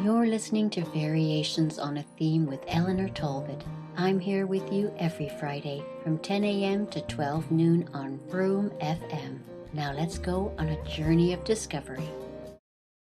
You're listening to Variations on a Theme with Eleanor Talbot. I'm here with you every Friday from 10 a.m. to 12 noon on Frome FM. Now let's go on a journey of discovery.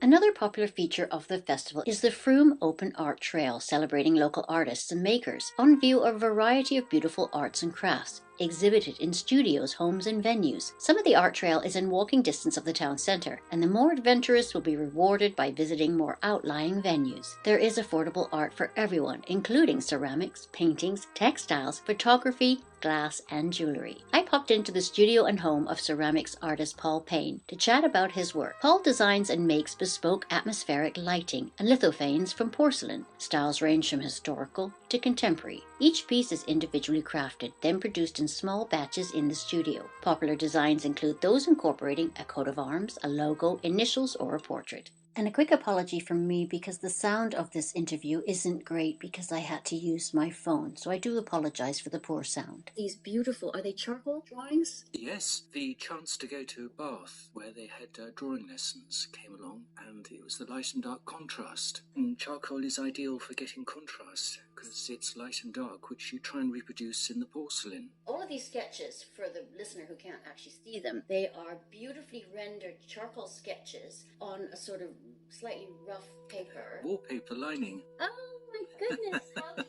Another popular feature of the festival is the Frome Open Art Trail, celebrating local artists and makers. On view are a variety of beautiful arts and crafts, exhibited in studios, homes and venues. Some of the art trail is in walking distance of the town centre, and the more adventurous will be rewarded by visiting more outlying venues. There is affordable art for everyone, including ceramics, paintings, textiles, photography, glass and jewellery. I popped into the studio and home of ceramics artist Paul Payne to chat about his work. Paul designs and makes bespoke atmospheric lighting and lithophanes from porcelain. Styles range from historical to contemporary. Each piece is individually crafted, then produced in small batches in the studio. Popular designs include those incorporating a coat of arms, a logo, initials, or a portrait. And a quick apology from me because the sound of this interview isn't great because I had to use my phone, so I do apologize for the poor sound. These beautiful, are they charcoal drawings? Yes, the chance to go to Bath, where they had drawing lessons, came along, and it was the light and dark contrast. And charcoal is ideal for getting contrast, because it's light and dark, which you try and reproduce in the porcelain. All of these sketches, for the listener who can't actually see them, they are beautifully rendered charcoal sketches on a sort of slightly rough paper. Wallpaper lining. Oh my goodness, how clever!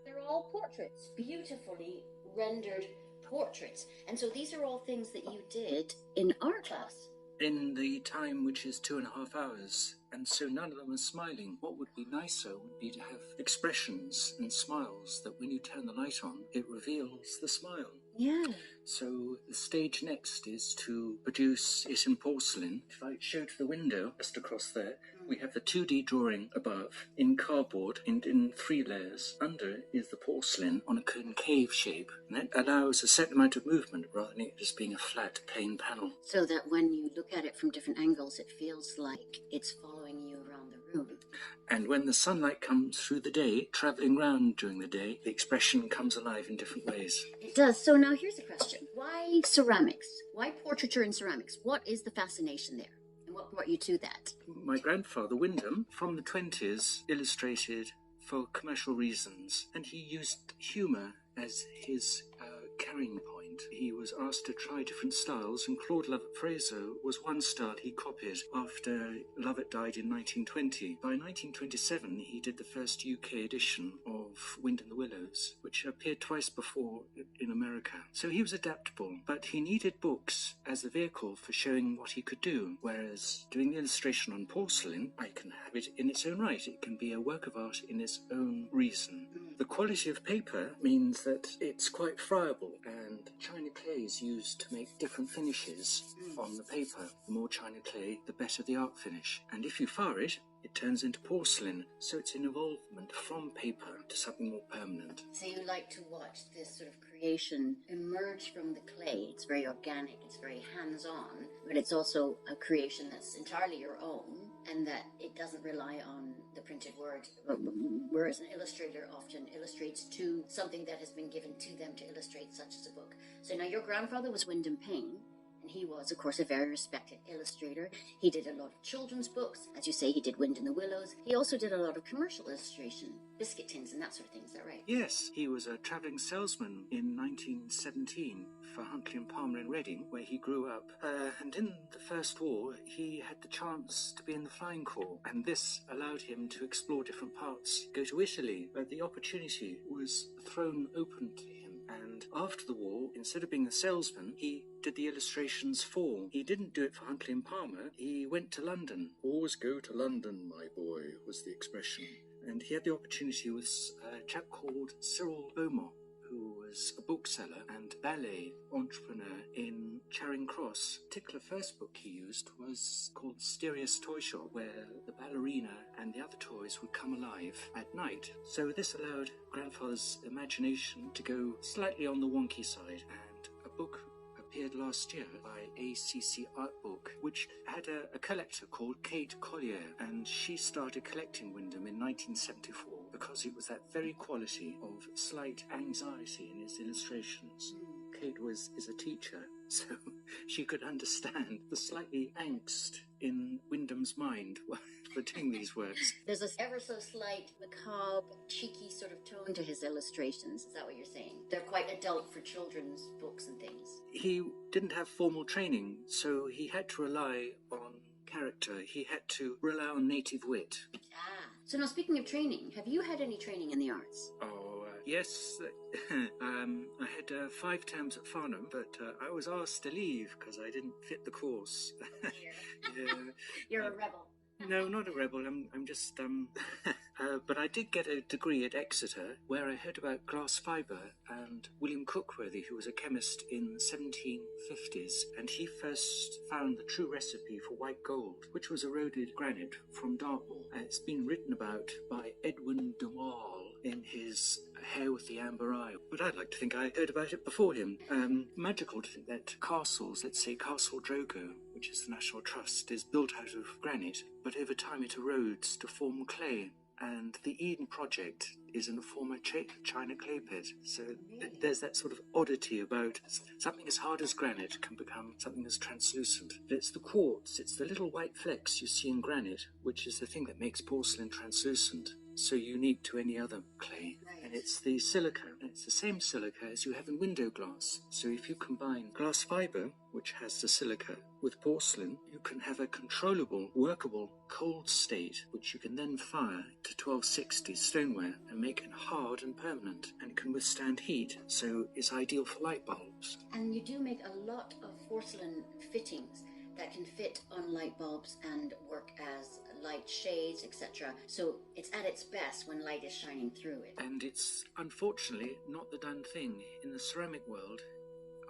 They're all portraits, beautifully rendered portraits. And so these are all things that you did in art class. In the time which is 2.5 hours, and so none of them are smiling. What would be nicer would be to have expressions and smiles that when you turn the light on, it reveals the smile. Yeah. So the stage next is to produce it in porcelain. If I show to the window, just across there, we have the 2D drawing above in cardboard and in 3 layers. Under is the porcelain on a concave shape, and that allows a certain amount of movement rather than it just being a flat, plain panel. So that when you look at it from different angles, it feels like it's following you around the room. And when the sunlight comes through the day, travelling round during the day, the expression comes alive in different ways. It does. So now here's a question. Why ceramics? Why portraiture in ceramics? What is the fascination there? And what brought you to that? My grandfather, Wyndham, from the 20s, illustrated for commercial reasons, and he used humour as his carrying point. He was asked to try different styles, and Claude Lovett-Fraser was one style he copied after Lovett died in 1920. By 1927, he did the first UK edition of Wind in the Willows, which appeared twice before in America. So he was adaptable, but he needed books as a vehicle for showing what he could do, whereas doing the illustration on porcelain, I can have it in its own right. It can be a work of art in its own reason. The quality of paper means that it's quite friable, and china clay is used to make different finishes on the paper. The more china clay, the better the art finish. And if you fire it, it turns into porcelain, so it's an evolvement from paper to something more permanent. So you like to watch this sort of creation emerge from the clay. It's very organic, it's very hands-on, but it's also a creation that's entirely your own, and that it doesn't rely on the printed word, whereas an illustrator often illustrates to something that has been given to them to illustrate, such as a book. So now your grandfather was Wyndham Payne, and he was, of course, a very respected illustrator. He did a lot of children's books. As you say, he did Wind in the Willows. He also did a lot of commercial illustration, biscuit tins and that sort of thing. Is that right? Yes, he was a travelling salesman in 1917 for Huntley and Palmer in Reading, where he grew up. And in the First War, he had the chance to be in the Flying Corps, and this allowed him to explore different parts, go to Italy, but the opportunity was thrown open to him. And after the war, instead of being a salesman, he did the illustrations for. He didn't do it for Huntley and Palmer. He went to London. Always go to London, my boy, was the expression. And he had the opportunity with a chap called Cyril Beaumont, who was a bookseller and ballet entrepreneur in Charing Cross. The particular first book he used was called Mysterious Toy Shop, where the ballerina and the other toys would come alive at night. So this allowed grandfather's imagination to go slightly on the wonky side, and a book appeared last year by ACC Art Book, which had a collector called Kate Collier, and she started collecting Wyndham in 1974 because it was that very quality of slight anxiety in his illustrations. Kate is a teacher, so she could understand the slightly angst in Wyndham's mind for doing these works. There's this ever so slight, macabre, cheeky sort of tone to his illustrations. Is that what you're saying? They're quite adult for children's books and things. He didn't have formal training, so he had to rely on character. He had to rely on native wit. So now, speaking of training, have you had any training in the arts? Yes. I had 5 terms at Farnham, but I was asked to leave because I didn't fit the course. You're a rebel. No, not a rebel. I'm just but I did get a degree at Exeter, where I heard about glass fibre and William Cookworthy, who was a chemist in the 1750s, and he first found the true recipe for white gold, which was eroded granite from Dartmoor. It's been written about by Edwin de Waal in his Hair with the Amber Eye, but I'd like to think I heard about it before him. Magical to think that castles, let's say Castle Drogo, which is the National Trust, is built out of granite, but over time it erodes to form clay. And the Eden Project is in a former China clay pit. So there's that sort of oddity about something as hard as granite can become something as translucent. But it's the quartz, it's the little white flecks you see in granite, which is the thing that makes porcelain translucent, so unique to any other clay. And it's the silica, and it's the same silica as you have in window glass. So if you combine glass fibre, which has the silica, with porcelain, you can have a controllable, workable, cold state, which you can then fire to 1260 stoneware and make it hard and permanent, and can withstand heat, so it's ideal for light bulbs. And you do make a lot of porcelain fittings that can fit on light bulbs and work as light shades, etc. So it's at its best when light is shining through it. And it's unfortunately not the done thing. In the ceramic world,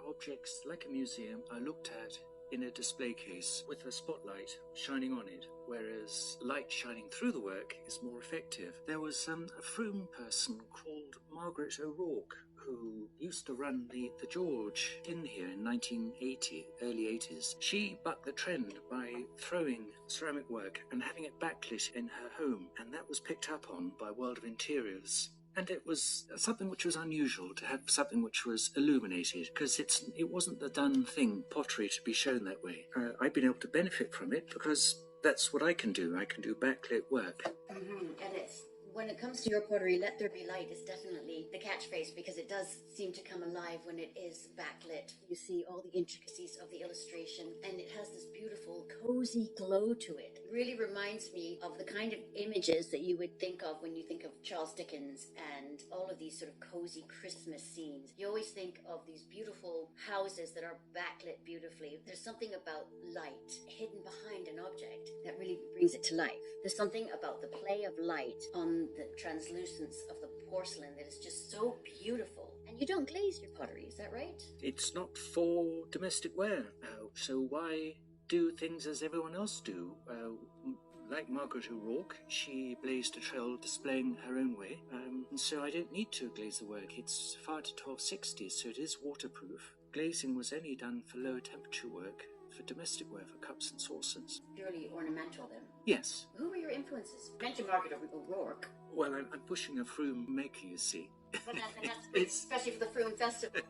objects like a museum are looked at in a display case with a spotlight shining on it, whereas light shining through the work is more effective. There was a Frome person called Margaret O'Rourke, who used to run the George Inn here in 1980, early 80s. She bucked the trend by throwing ceramic work and having it backlit in her home, and that was picked up on by World of Interiors. And it was something which was unusual to have something which was illuminated, because it wasn't the done thing, pottery, to be shown that way. I've been able to benefit from it because that's what I can do. I can do backlit work. And it's, when it comes to your pottery, let there be light is definitely the catchphrase, because it does seem to come alive when it is backlit. You see all the intricacies of the illustration, and it has this beautiful, cozy glow to it. It really reminds me of the kind of images that you would think of when you think of Charles Dickens and all of these sort of cozy Christmas scenes. You always think of these beautiful houses that are backlit beautifully. There's something about light hidden behind an object that really brings it to life. There's something about the play of light on the translucence of the porcelain that is just so beautiful. And you don't glaze your pottery, is that right? It's not for domestic wear, so why do things as everyone else do? Like Margaret O'Rourke, she blazed a trail displaying her own way, and so I don't need to glaze the work. It's fired to 1260, so it is waterproof. Glazing was only done for lower temperature work, for domestic wear, for cups and saucers. Purely ornamental then? Yes. Who were your influences? You mentioned Margaret O'Rourke. Well, I'm pushing a Frome maker, you see. But that's especially for the Frome Festival.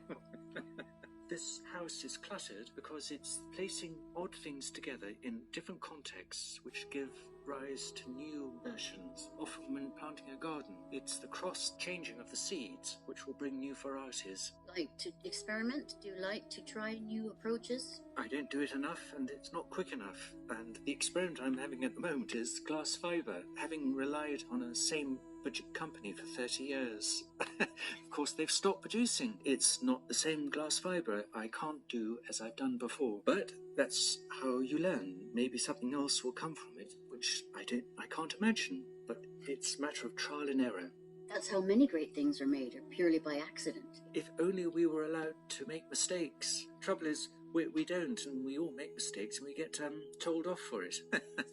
This house is cluttered because it's placing odd things together in different contexts which give rise to new versions. Often when planting a garden, it's the cross-changing of the seeds which will bring new varieties. Like to experiment? Do you like to try new approaches? I don't do it enough, and it's not quick enough. And the experiment I'm having at the moment is glass fibre, having relied on a same budget company for 30 years. Of course, they've stopped producing. It's not the same glass fibre. I can't do as I've done before. But that's how you learn. Maybe something else will come from it, which I can't imagine. But it's a matter of trial and error. That's how many great things are made, are purely by accident. If only we were allowed to make mistakes. Trouble is, we don't, and we all make mistakes, and we get told off for it.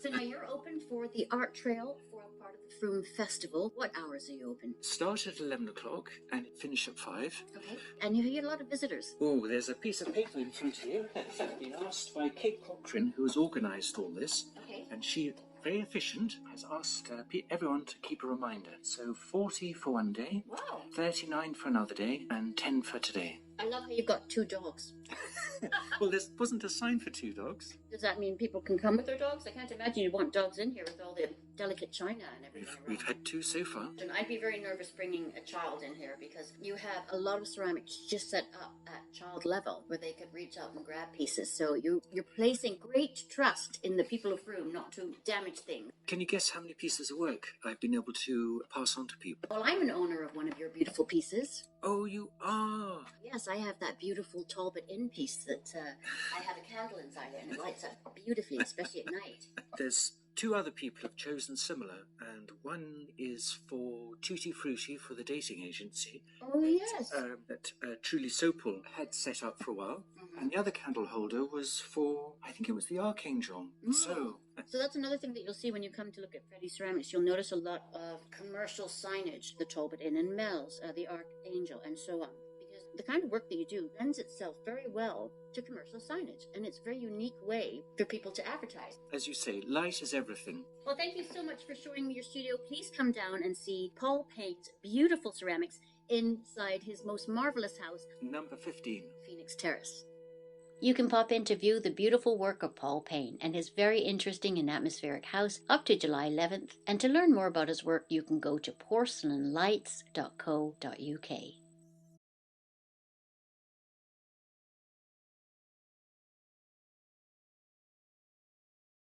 So now you're open for the Art Trail for a part of the Frome Festival. What hours are you open? Start at 11 o'clock and finish at 5. Okay. And you get a lot of visitors. Oh, there's a piece of paper in front of you. I've been asked by Kate Cochrane, who has organised all this. Okay. And she, very efficient, has asked everyone to keep a reminder. So 40 for one day, Wow. 39 for another day, and 10 for today. I love how you've got 2 dogs. Well, there wasn't a sign for 2 dogs. Does that mean people can come with their dogs? I can't imagine you'd want dogs in here with all the delicate china and everything. We've had 2 so far. And I'd be very nervous bringing a child in here because you have a lot of ceramics just set up at child level where they could reach out and grab pieces. So you're placing great trust in the people of Frome not to damage things. Can you guess how many pieces of work I've been able to pass on to people? Well, I'm an owner of one of your beautiful pieces. Oh, you are? Yes, I have that beautiful Talbot Inn piece that I have a candle inside it and it lights up beautifully, especially at night. There's 2 other people have chosen similar, and one is for Tutti Frutti for the dating agency. Oh, yes. That Truly Sopal had set up for a while. And the other candle holder was for, I think it was the Archangel. So that's another thing that you'll see when you come to look at Freddie Ceramics. You'll notice a lot of commercial signage, the Talbot Inn and Mel's, the Archangel, and so on. Because the kind of work that you do lends itself very well to commercial signage, and it's a very unique way for people to advertise. As you say, light is everything. Well, thank you so much for showing me your studio. Please come down and see Paul Payne's beautiful ceramics inside his most marvelous house, Number 15, Phoenix Terrace. You can pop in to view the beautiful work of Paul Payne and his very interesting and atmospheric house up to July 11th. And to learn more about his work, you can go to porcelainlights.co.uk.